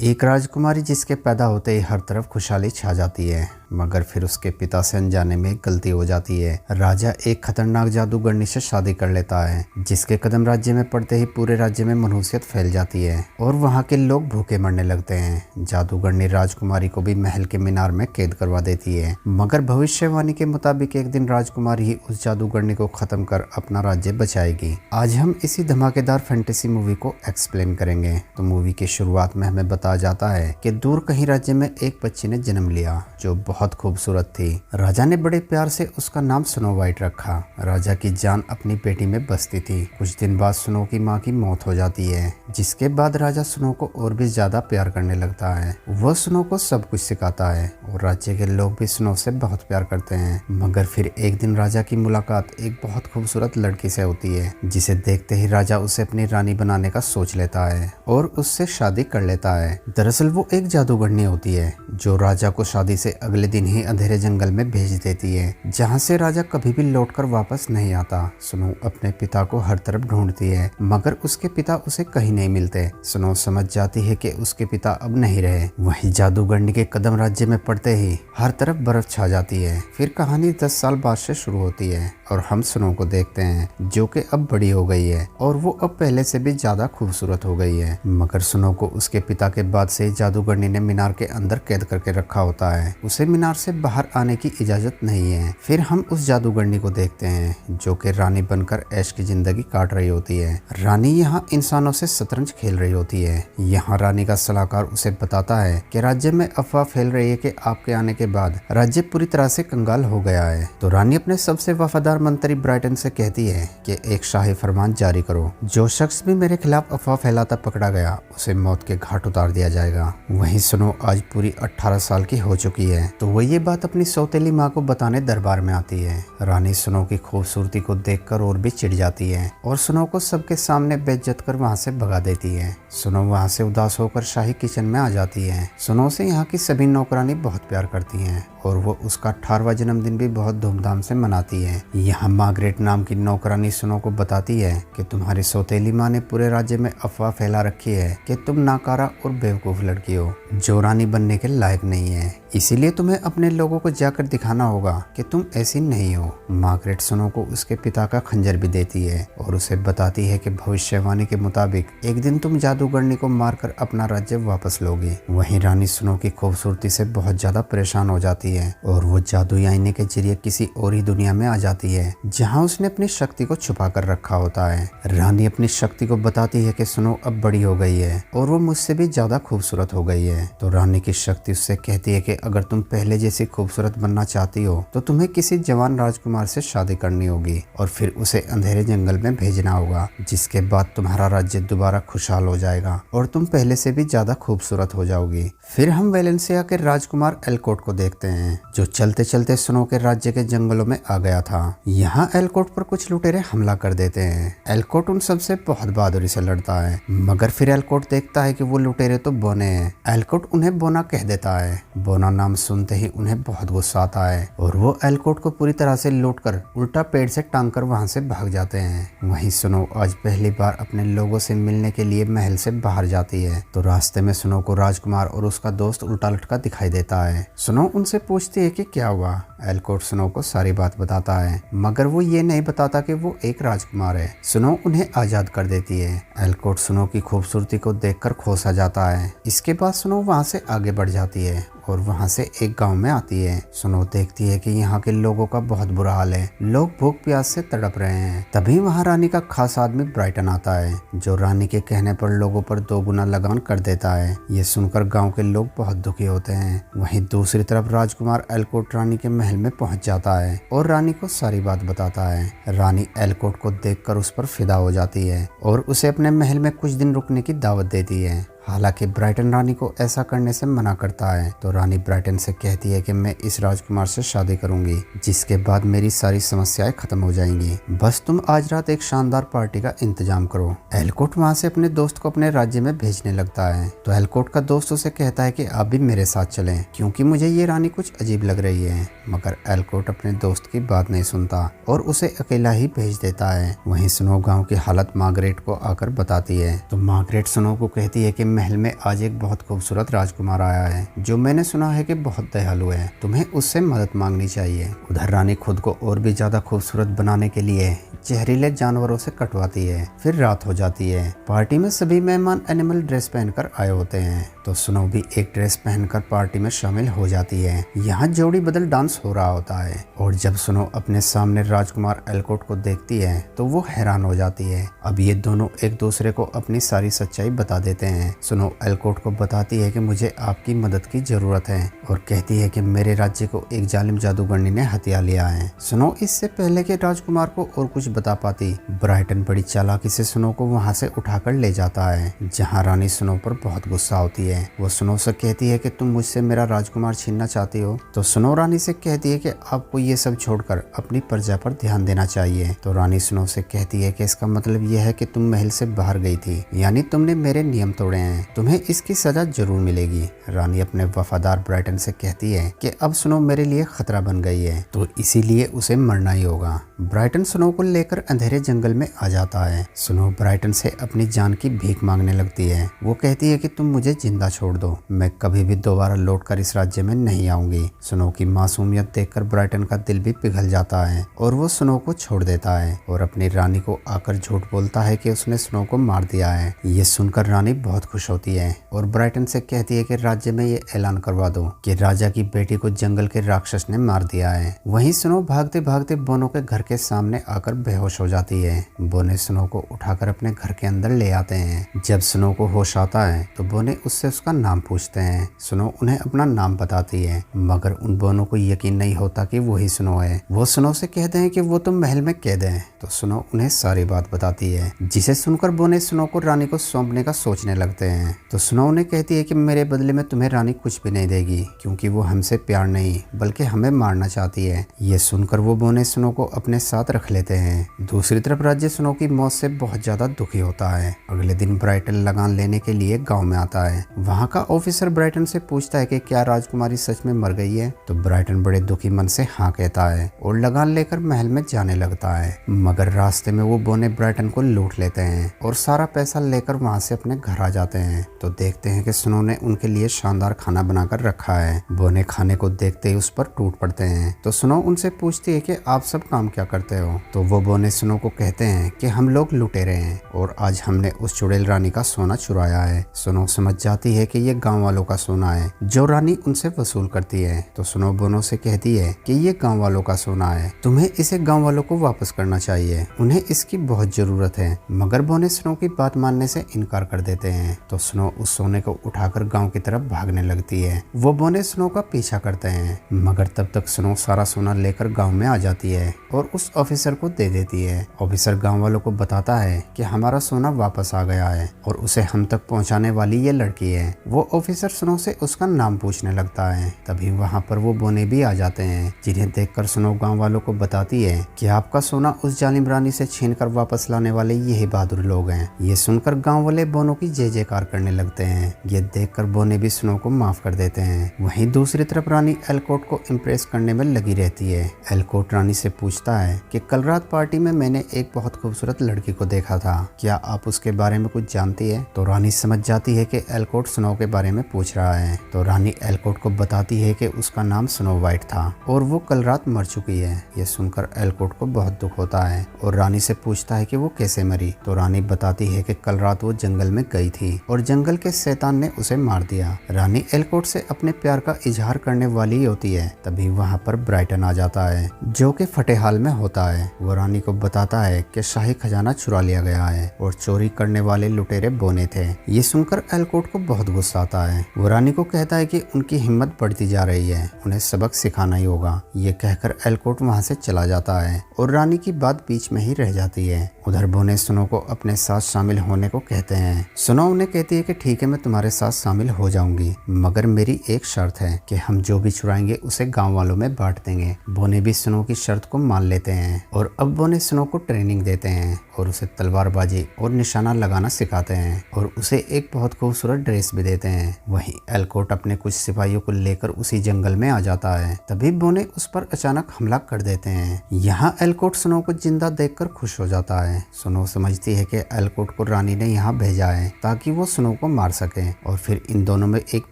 एक राजकुमारी जिसके पैदा होते ही हर तरफ खुशहाली छा जाती है, मगर फिर उसके पिता से अनजाने में एक गलती हो जाती है। राजा एक खतरनाक जादूगरनी से शादी कर लेता है, जिसके कदम राज्य में पड़ते ही पूरे राज्य में मनहूसियत फैल जाती है और वहाँ के लोग भूखे मरने लगते हैं। जादूगरनी राजकुमारी को भी महल के मीनार में कैद करवा देती है, मगर भविष्यवाणी के मुताबिक एक दिन राजकुमारी ही उस जादूगरनी को खत्म कर अपना राज्य बचाएगी। आज हम इसी धमाकेदार फैंटेसी मूवी को एक्सप्लेन करेंगे। तो मूवी की शुरुआत में हमें बताया जाता है कि दूर कहीं राज्य में एक बच्ची ने जन्म लिया जो बहुत खूबसूरत थी। राजा ने बड़े प्यार से उसका नाम स्नो वाइट रखा। राजा की जान अपनी बेटी में बसती थी। कुछ दिन बाद स्नो की माँ की मौत हो जाती है, जिसके बाद राजा स्नो को और भी ज्यादा प्यार करने लगता है। वो स्नो को सब कुछ सिखाता है और राज्य के लोग भी स्नो से बहुत प्यार करते हैं। मगर फिर एक दिन राजा की मुलाकात एक बहुत खूबसूरत लड़की से होती है, जिसे देखते ही राजा उसे अपनी रानी बनाने का सोच लेता है और उससे शादी कर लेता है। दरअसल वो एक जादूगरनी होती है जो राजा को शादी से अगले दिन ही अंधेरे जंगल में भेज देती है, जहाँ से राजा कभी भी लौटकर वापस नहीं आता। स्नो अपने पिता को हर तरफ ढूंढती है, मगर उसके पिता उसे कहीं नहीं मिलते। स्नो समझ जाती है कि उसके पिता अब नहीं रहे। वहीं जादूगरनी के कदम राज्य में पड़ते ही हर तरफ बर्फ छा जाती है। फिर कहानी 10 साल बाद से शुरू होती है और हम स्नो को देखते हैं, जो कि अब बड़ी हो गई है और वो अब पहले से भी ज्यादा खूबसूरत हो गई है। मगर स्नो को उसके पिता के बाद से जादूगरनी ने मीनार के अंदर कैद करके रखा होता है। उसे मीनार से बाहर आने की इजाजत नहीं है। फिर हम उस जादूगरनी को देखते हैं जो कि रानी बनकर ऐश की जिंदगी काट रही होती है। रानी यहाँ इंसानों से शतरंज खेल रही होती है। यहाँ रानी का सलाहकार उसे बताता है कि राज्य में अफवाह फैल रही है कि आपके आने के बाद राज्य पूरी तरह से कंगाल हो गया है। तो रानी अपने सबसे वफादार मंत्री ब्राइटन से कहती है कि एक शाही फरमान जारी करो, जो शख्स भी मेरे खिलाफ अफवाह फैलाता पकड़ा गया उसे मौत के घाट उतार दिया जाएगा। वहीं स्नो आज पूरी 18 साल की हो चुकी है, तो वो ये बात अपनी सौतेली माँ को बताने दरबार में आती है। रानी स्नो की खूबसूरती को देखकर और भी चिढ़ जाती है और स्नो को सबके सामने बेइज्जत कर वहाँ से भगा देती है। स्नो वहाँ से उदास होकर शाही किचन में आ जाती है। स्नो से यहाँ की सभी नौकरानी बहुत प्यार करती हैं और वो उसका 18वां जन्मदिन भी बहुत धूमधाम से मनाती है। यहाँ मार्गरेट नाम की नौकरानी स्नो को बताती है कि तुम्हारी सौतेली माँ ने पूरे राज्य में अफवाह फैला रखी है कि तुम नाकारा और बेवकूफ लड़की हो जो रानी बनने के लायक नहीं है, इसीलिए तुम्हें अपने लोगों को जाकर दिखाना होगा कि तुम ऐसी नहीं हो। मार्गरेट स्नो को उसके पिता का खंजर भी देती है और उसे बताती है कि भविष्यवाणी के मुताबिक एक दिन तुम जादूगरनी को मारकर अपना राज्य वापस लोगी। वहीं रानी स्नो की खूबसूरती से बहुत ज्यादा परेशान हो जाती है और वो जादुई आईने के जरिए किसी और ही दुनिया में आ जाती है, जहाँ उसने अपनी शक्ति को छुपा कर रखा होता है। रानी अपनी शक्ति को बताती है कि स्नो अब बड़ी हो गई है और वो मुझसे भी ज्यादा खूबसूरत हो गई है। तो रानी की शक्ति उससे कहती है कि अगर तुम पहले जैसी खूबसूरत बनना चाहती हो तो तुम्हें किसी जवान राजकुमार से शादी करनी होगी और फिर उसे अंधेरे जंगल में भेजना होगा, जिसके बाद तुम्हारा राज्य दोबारा खुशहाल हो जाएगा और तुम पहले से भी ज्यादा खूबसूरत हो जाओगी। फिर हम वेलेंसिया के राजकुमार एलकोट को देखते हैं, जो चलते चलते स्नो के राज्य के जंगलों में आ गया था। यहाँ एलकोट पर कुछ लुटेरे हमला कर देते हैं। एलकोट उन सबसे बहुत बहादुरी से लड़ता है, मगर फिर एलकोट देखता है कि वो लुटेरे तो बोने हैं। एलकोट उन्हें बोना कह देता है। बोना नाम सुनते ही उन्हें बहुत गुस्सा आता है और वो एलकोट को पूरी तरह से लूटकर उल्टा पेड़ से टांग कर वहाँ से भाग जाते हैं। वहीं स्नो आज पहली बार अपने लोगों से मिलने के लिए महल से बाहर जाती है, तो रास्ते में स्नो को राजकुमार और उसका दोस्त उल्टा लटका दिखाई देता है। स्नो उनसे पूछती है कि क्या हुआ। एलकोट स्नो को सारी बात बताता है, मगर वो ये नहीं बताता कि वो एक राजकुमार है। स्नो उन्हें आजाद कर देती है। एलकोट स्नो की खूबसूरती को देखकर खोस आ जाता है। इसके बाद स्नो वहाँ से आगे बढ़ जाती है और वहाँ से एक गांव में आती है। स्नो देखती है कि यहाँ के लोगों का बहुत बुरा हाल है, लोग भूख प्यास से तड़प रहे हैं। तभी वहाँ रानी का खास आदमी ब्राइटन आता है, जो रानी के कहने पर लोगों पर 2 गुना लगान कर देता है। ये सुनकर गांव के लोग बहुत दुखी होते हैं। वहीं दूसरी तरफ राजकुमार एलकोट रानी के महल में पहुंच जाता है और रानी को सारी बात बताता है। रानी एलकोट को देखकर उस पर फिदा हो जाती है और उसे अपने महल में कुछ दिन रुकने की दावत देती है। हालांकि ब्राइटन रानी को ऐसा करने से मना करता है, तो रानी ब्राइटन से कहती है कि मैं इस राजकुमार से शादी करूंगी, जिसके बाद मेरी सारी समस्याएं खत्म हो जाएंगी। बस तुम आज रात एक शानदार पार्टी का इंतजाम करो। एलकोट वहां से अपने दोस्त को अपने राज्य में भेजने लगता है, तो एलकोट का दोस्त उसे कहता है कि आप भी मेरे साथ चलें, क्योंकि मुझे ये रानी कुछ अजीब लग रही है। मगर एलकोट अपने दोस्त की बात नहीं सुनता और उसे अकेला ही भेज देता है। वहीं स्नो गाँव की हालत मार्गरेट को आकर बताती है, तो मार्गरेट स्नो को कहती है कि महल में आज एक बहुत खूबसूरत राजकुमार आया है जो मैंने सुना है कि बहुत दयालु है, तुम्हें उससे मदद मांगनी चाहिए। उधर रानी खुद को और भी ज्यादा खूबसूरत बनाने के लिए जहरीले जानवरों से कटवाती है। फिर रात हो जाती है। पार्टी में सभी मेहमान एनिमल ड्रेस पहनकर आए होते हैं, तो स्नो भी एक ड्रेस पहनकर पार्टी में शामिल हो जाती है। यहाँ जोड़ी बदल डांस हो रहा होता है और जब स्नो अपने सामने राजकुमार एलकोट को देखती है तो वो हैरान हो जाती है। अब ये दोनों एक दूसरे को अपनी सारी सच्चाई बता देते हैं। स्नो एलकोट को बताती है कि मुझे आपकी मदद की जरूरत है और कहती है कि मेरे राज्य को एक जालिम जादूगरनी ने हथिया लिया है। स्नो इससे पहले कि राजकुमार को और कुछ बता पाती, ब्राइटन बड़ी चालाकी से स्नो को वहाँ से उठाकर ले जाता है, जहाँ रानी स्नो पर बहुत गुस्सा होती है। वो स्नो से कहती है कि तुम मुझसे मेरा राजकुमार छीनना चाहती हो। तो स्नो रानी से कहती है कि आपको ये सब छोड़कर अपनी प्रजा पर ध्यान देना चाहिए। तो रानी स्नो से कहती है कि इसका मतलब यह है कि तुम महल से बाहर गई थी, यानी तुमने मेरे नियम तोड़े हैं, तुम्हें इसकी सजा जरूर मिलेगी। रानी अपने वफादार ब्राइटन से कहती है कि अब स्नो मेरे लिए खतरा बन गई है, तो इसीलिए उसे मरना ही होगा। ब्राइटन स्नो को लेकर अंधेरे जंगल में आ जाता है। स्नो ब्राइटन से अपनी जान की भीख मांगने लगती है। वो कहती है कि तुम मुझे जिंदा छोड़ दो, मैं कभी भी दोबारा लौटकर इस राज्य में नहीं आऊंगी। स्नो की मासूमियत देखकर ब्राइटन का दिल भी पिघल जाता है और वो स्नो को छोड़ देता है और अपनी रानी को आकर झूठ बोलता है कि उसने स्नो को मार दिया है। ये सुनकर रानी बहुत खुश होती है और ब्राइटन से कहती है कि राज्य में ये ऐलान करवा दो कि राजा की बेटी को जंगल के राक्षस ने मार दिया है। वहीं स्नो भागते भागते बोनो के घर के सामने आकर बेहोश हो जाती है। बोने स्नो को उठाकर अपने घर के अंदर ले आते हैं। जब स्नो को होश आता है तो बोने उससे उसका नाम पूछते हैं। स्नो उन्हें अपना नाम बताती है, मगर उन दोनों को यकीन नहीं होता कि वही स्नो है। वो स्नो से कहते हैं कि वो तो महल में कैद है। तो स्नो उन्हें सारी बात बताती है, जिसे सुनकर बोने स्नो को रानी को सौंपने का सोचने लगते हैं। तो स्नो उन्हें कहती है कि मेरे बदले में तुम्हें रानी कुछ भी नहीं देगी, क्योंकि वो हमसे प्यार नहीं बल्कि हमें मारना चाहती है। ये सुनकर वो बोने स्नो को अपने साथ रख लेते हैं। दूसरी तरफ राज्य स्नो की मौत से बहुत ज्यादा दुखी होता है। अगले दिन ब्राइटन लगान लेने के लिए गांव में आता है। वहां का ऑफिसर ब्राइटन से पूछता है कि क्या राजकुमारी सच में मर गई है। तो ब्राइटन बड़े दुखी मन से हाँ कहता है और लगान लेकर महल में जाने लगता है, मगर रास्ते में वो बोने ब्राइटन को लूट लेते हैं और सारा पैसा लेकर वहां से अपने घर आ जाते हैं। तो देखते हैं कि स्नो ने उनके लिए शानदार खाना बनाकर रखा है। बोने खाने को देखते ही उस पर टूट पड़ते हैं। तो स्नो उनसे पूछती है कि आप सब काम क्या करते हो। तो वो बोने स्नो को कहते हैं कि हम लोग लुटेरे हैं और आज हमने उस चुड़ैल रानी का सोना चुराया है। स्नो समझ जाती है कि ये गांव वालों का सोना है जो रानी उनसे वसूल करती है। तो स्नो बोनो से कहती है कि ये गांव वालों का सोना है, तुम्हें इसे गांव वालों को वापस करना चाहिए, उन्हें इसकी बहुत जरूरत है। मगर बोने स्नो की बात मानने से इनकार कर देते हैं। तो स्नो उस सोने को उठाकर गाँव की तरफ भागने लगती है। वो बोने स्नो का पीछा करते हैं, मगर तब तक स्नो सारा सोना लेकर गाँव में आ जाती है और उस ऑफिसर को दे देती है। ऑफिसर गांव वालों को बताता है कि हमारा सोना वापस आ गया है और उसे हम तक पहुंचाने वाली ये लड़की है। वो ऑफिसर स्नो से उसका नाम पूछने लगता है। तभी वहां पर वो बोने भी आ जाते हैं, जिन्हें देखकर स्नो गांव वालों को बताती है कि आपका सोना उस जालिम रानी से छीनकर वापस लाने वाले यही बहादुर लोग हैं। ये सुनकर गाँव वाले बोनो की जय जयकार करने लगते हैं। ये देखकर बोने भी स्नो को माफ कर देते हैं। वहीं दूसरी तरफ रानी एलकोट को इम्प्रेस करने में लगी रहती है। एलकोट रानी से पूछता है कि कल रात पार्टी में मैंने एक बहुत खूबसूरत लड़की को देखा था, क्या आप उसके बारे में कुछ जानती है। तो रानी समझ जाती है कि एलकोट स्नो के बारे में पूछ रहा है। तो रानी एलकोट को बताती है कि उसका नाम स्नो वाइट था और वो कल रात मर चुकी है। ये सुनकर एलकोट को बहुत दुख होता है और रानी से पूछता है कि वो कैसे मरी। तो रानी बताती है कि कल रात वो जंगल में गई थी और जंगल के शैतान ने उसे मार दिया। रानी एलकोट से अपने प्यार का इजहार करने वाली होती है। तभी वहाँ पर ब्राइटन आ जाता है, जो कि फटे हाल में होता है। वो रानी को बताता है कि शाही खजाना चुरा लिया गया है और चोरी करने वाले लुटेरे बोने थे। ये सुनकर एलकोट को बहुत गुस्सा आता है। वो रानी को कहता है कि उनकी हिम्मत बढ़ती जा रही है, उन्हें सबक सिखाना ही होगा। ये कहकर एलकोट वहाँ से चला जाता है और रानी की बात बीच में ही रह जाती है। उधर बोने स्नो को अपने साथ शामिल होने को कहते हैं। स्नो उन्हें कहती है कि ठीक है, मैं तुम्हारे साथ शामिल हो जाऊंगी, मगर मेरी एक शर्त है कि हम जो भी चुराएंगे उसे गांव वालों में बांट देंगे। बोने भी स्नो की शर्त को मान लेते हैं और अब बोने स्नो को ट्रेनिंग देते हैं और उसे तलवारबाजी और निशाना लगाना सिखाते हैं और उसे एक बहुत खूबसूरत ड्रेस भी देते हैं। वहीं एलकोट अपने कुछ सिपाहियों को लेकर उसी जंगल में आ जाता है। तभी बोने उस पर अचानक हमला कर देते हैं। यहाँ एलकोट स्नो को जिंदा देखकर खुश हो जाता है। स्नो समझती है कि एलकोट को रानी ने यहाँ भेजा है ताकि वो स्नो को मार सके और फिर इन दोनों में एक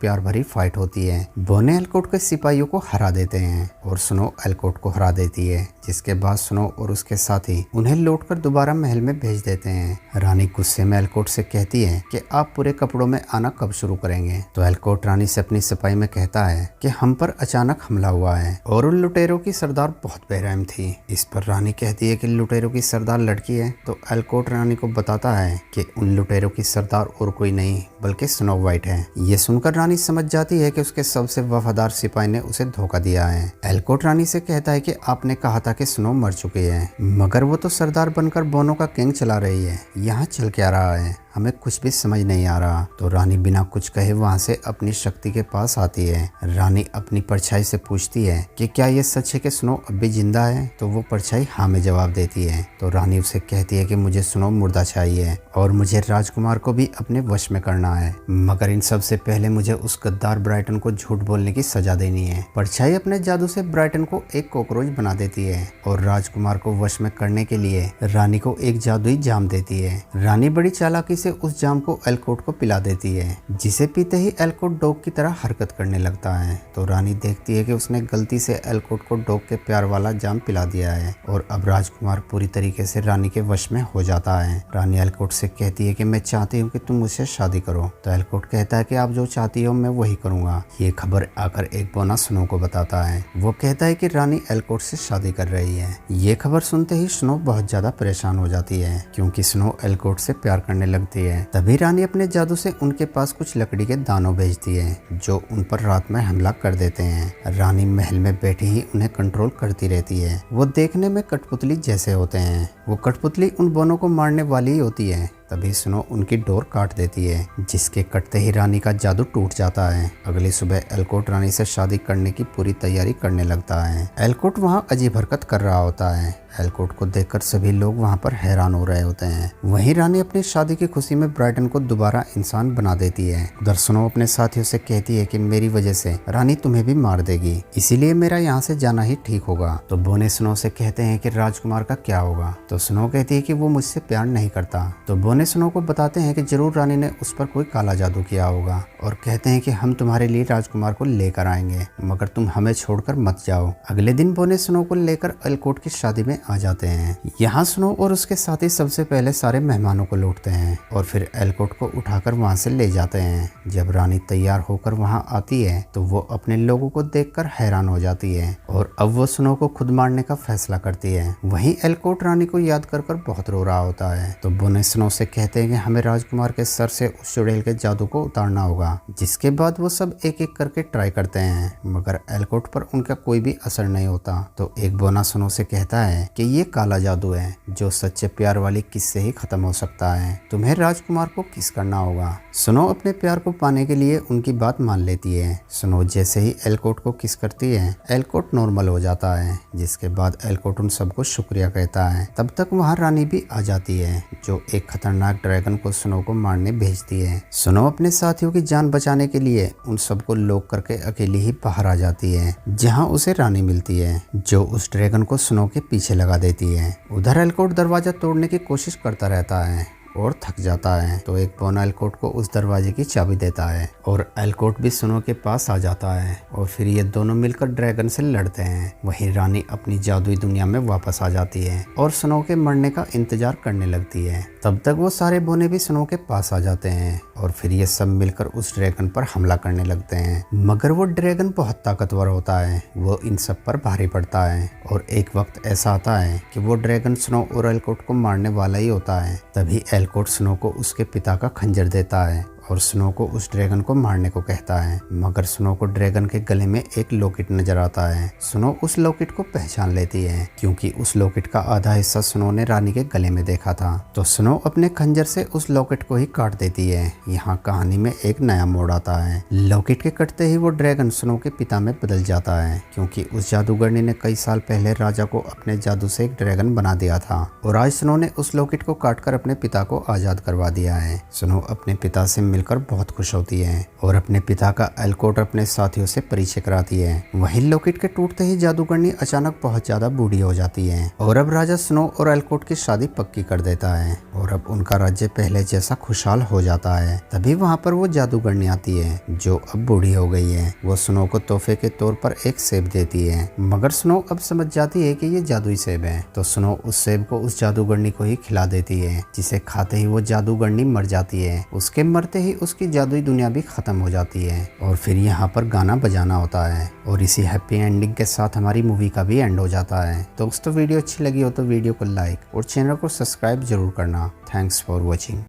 प्यार भरी फाइट होती है। बोने एलकोट के सिपाहियों को हरा देते हैं और स्नो एलकोट को हरा देती है, जिसके बाद स्नो और उसके साथी उन्हें लौटकर दोबारा महल में भेज देते हैं। रानी गुस्से में एलकोट से कहती है कि आप पूरे कपड़ों में आना कब शुरू करेंगे। तो एलकोट रानी से अपनी सिपाही में कहता है कि हम पर अचानक हमला हुआ है और उन लुटेरों की सरदार बहुत बेरहम थी। इस पर रानी कहती है कि लुटेरों की सरदार लड़की है। तो एलकोट रानी को बताता है कि उन लुटेरों की सरदार और कोई नहीं बल्कि स्नो वाइट है। ये सुनकर रानी समझ जाती है कि उसके सबसे वफादार सिपाही ने उसे धोखा दिया है। एलकोट रानी से कहता है कि आपने कहा था कि स्नो मर चुकी है, मगर वो तो सरदार बनकर बोनो का किंग चला रही है। यहाँ चल क्या रहा है, हमें कुछ भी समझ नहीं आ रहा। तो रानी बिना कुछ कहे वहाँ से अपनी शक्ति के पास आती है। रानी अपनी परछाई से पूछती है कि क्या ये सच है कि स्नो अब भी जिंदा है। तो वो परछाई हाँ में जवाब देती है। तो रानी उसे कहती है कि मुझे स्नो मुर्दा चाहिए और मुझे राजकुमार को भी अपने वश में करना है, मगर इन सब से पहले मुझे उस गद्दार ब्राइटन को झूठ बोलने की सजा देनी है। परछाई अपने जादू से ब्राइटन को एक कॉकरोच बना देती है और राजकुमार को वश में करने के लिए रानी को एक जादुई जाम देती है। रानी बड़ी चालाकी से उस जाम को एलकोट को पिला देती है, जिसे पीते ही एलकोट डॉग की तरह हरकत करने लगता है। तो रानी देखती है कि उसने गलती से एलकोट को डॉग के प्यार वाला जाम पिला दिया है और अब राजकुमार पूरी तरीके से रानी के वश में हो जाता है। रानी एलकोट से कहती है कि मैं चाहती हूँ कि तुम मुझसे शादी करो। तो एलकोट कहता है कि आप जो चाहती हो मैं वही करूंगा। ये खबर आकर एक बोना स्नो को बताता है। वो कहता है कि रानी एलकोट से शादी कर रही है। ये खबर सुनते ही स्नो बहुत ज्यादा परेशान हो जाती है, क्योंकि स्नो एलकोट से प्यार करने लगती है। तभी रानी अपने जादू से उनके पास कुछ लकड़ी के दानों भेजती है, जो उन पर रात में हमला कर देते हैं। रानी महल में बैठी ही उन्हें कंट्रोल करती रहती है। वो देखने में कठपुतली जैसे होते हैं। वो कठपुतली उन बोनों को मारने वाली ही होती है। तभी स्नो उनकी डोर काट देती है, जिसके कटते ही रानी का जादू टूट जाता है। अगली सुबह एलकोट रानी से शादी करने की पूरी तैयारी करने लगता है। एलकोट वहाँ अजीब हरकत कर रहा होता है। एलकोट को देखकर सभी लोग वहाँ पर हैरान हो रहे होते हैं। वहीं रानी अपनी शादी की खुशी में ब्राइटन को दोबारा इंसान बना देती है। उधर स्नो अपने साथियों से कहती है कि मेरी वजह से रानी तुम्हें भी मार देगी, इसीलिए मेरा यहाँ से जाना ही ठीक होगा। तो बोने स्नो से कहते हैं कि राजकुमार का क्या होगा। तो स्नो कहती है कि वो मुझसे प्यार नहीं करता। तो बोने स्नो को बताते हैं कि जरूर रानी ने उस पर कोई काला जादू किया होगा और कहते हैं कि हम तुम्हारे लिए राजकुमार को लेकर आएंगे, मगर तुम हमें छोड़कर मत जाओ। अगले दिन बोने स्नो को लेकर एलकोट की शादी में आ जाते हैं। यहाँ स्नो और उसके साथी सबसे पहले सारे मेहमानों को लूटते हैं और फिर एलकोट को उठाकर वहाँ से ले जाते हैं। जब रानी तैयार होकर वहाँ आती है तो वो अपने लोगों को देखकर हैरान हो जाती है और अब वो स्नो को खुद मारने का फैसला करती है। वहीं एलकोट रानी को याद कर बहुत रो रहा होता है। तो बोने स्नो से कहते हैं कि हमें राजकुमार के सर से उस चुड़ैल के जादू को उतारना होगा। जिसके बाद वो सब एक एक करके ट्राई करते हैं, मगर एलकोट पर उनका कोई भी असर नहीं होता। तो एक बोना स्नो से कहता है कि ये काला जादू है जो सच्चे प्यार वाली किस से ही खत्म हो सकता है। तुम्हें राजकुमार को किस करना होगा। स्नो अपने प्यार को पाने के लिए उनकी बात मान लेती है। स्नो जैसे ही एलकोट को किस करती है, एलकोट नॉर्मल हो जाता है। जिसके बाद एलकोट उन सबको शुक्रिया कहता है। तब तक वहाँ रानी भी आ जाती है, जो एक खतरनाक ड्रैगन को स्नो को मारने भेजती है। स्नो अपने साथियों की जान बचाने के लिए उन सबको लॉक करके अकेली ही बाहर आ जाती है, जहाँ उसे रानी मिलती है, जो उस ड्रैगन को स्नो के पीछे लगा देती है। उधर एलकोट दरवाजा तोड़ने की कोशिश करता रहता है और थक जाता है। तो एक बोना एलकोट को उस दरवाजे की चाबी देता है और एलकोट भी स्नो के पास आ जाता है और फिर ये दोनों मिलकर ड्रैगन से लड़ते हैं। वहीं रानी अपनी जादुई दुनिया में वापस आ जाती है और स्नो के मरने का इंतजार करने लगती है। तब तक वो सारे बोने भी स्नो के पास आ जाते हैं और फिर ये सब मिलकर उस ड्रैगन पर हमला करने लगते हैं, मगर वो ड्रैगन बहुत ताकतवर होता है। वो इन सब पर भारी पड़ता है और एक वक्त ऐसा आता है कि वो ड्रैगन स्नो और एलकोट को मारने वाला ही होता है। तभी एलकोट स्नो को उसके पिता का खंजर देता है और स्नो को उस ड्रैगन को मारने को कहता है, मगर स्नो को ड्रैगन के गले में एक लॉकेट नजर आता है। स्नो उस लॉकेट को पहचान लेती है, क्योंकि उस लॉकेट का आधा हिस्सा स्नो ने रानी के गले में देखा था। तो स्नो अपने खंजर से उस लॉकेट को ही काट देती है। यहाँ कहानी में एक नया मोड़ आता है। लॉकेट के कटते ही वो ड्रैगन स्नो के पिता में बदल जाता है, क्योंकि उस जादूगरनी ने कई साल पहले राजा को अपने जादू से एक ड्रैगन बना दिया था और आज स्नो ने उस लॉकेट को काटकर अपने पिता को आजाद करवा दिया है। स्नो अपने पिता से मिलकर बहुत खुश होती है और अपने पिता का एल्कोट अपने साथियों से परिचय कराती है। वहीं लॉकेट के टूटते ही जादूगरनी अचानक बहुत ज्यादा बूढ़ी हो जाती है और अब राजा स्नो और एल्कोट की शादी पक्की कर देता है और अब उनका राज्य पहले जैसा खुशहाल हो जाता है। तभी वहाँ पर वो जादूगरनी आती है जो अब बूढ़ी हो गई है। वो स्नो को तोहफे के तौर पर एक सेब देती है, मगर स्नो अब समझ जाती है कि ये जादुई सेब है, तो स्नो उस सेब को उस जादूगरनी को ही खिला देती है, जिसे खाते ही वो जादूगरनी मर जाती है। उसके मरते ही उसकी जादुई दुनिया भी खत्म हो जाती है और फिर यहाँ पर गाना बजाना होता है और इसी हैप्पी एंडिंग के साथ हमारी मूवी का भी एंड हो जाता है। दोस्तों वीडियो अच्छी लगी हो तो वीडियो को लाइक और चैनल को सब्सक्राइब जरूर करना। Thanks for watching.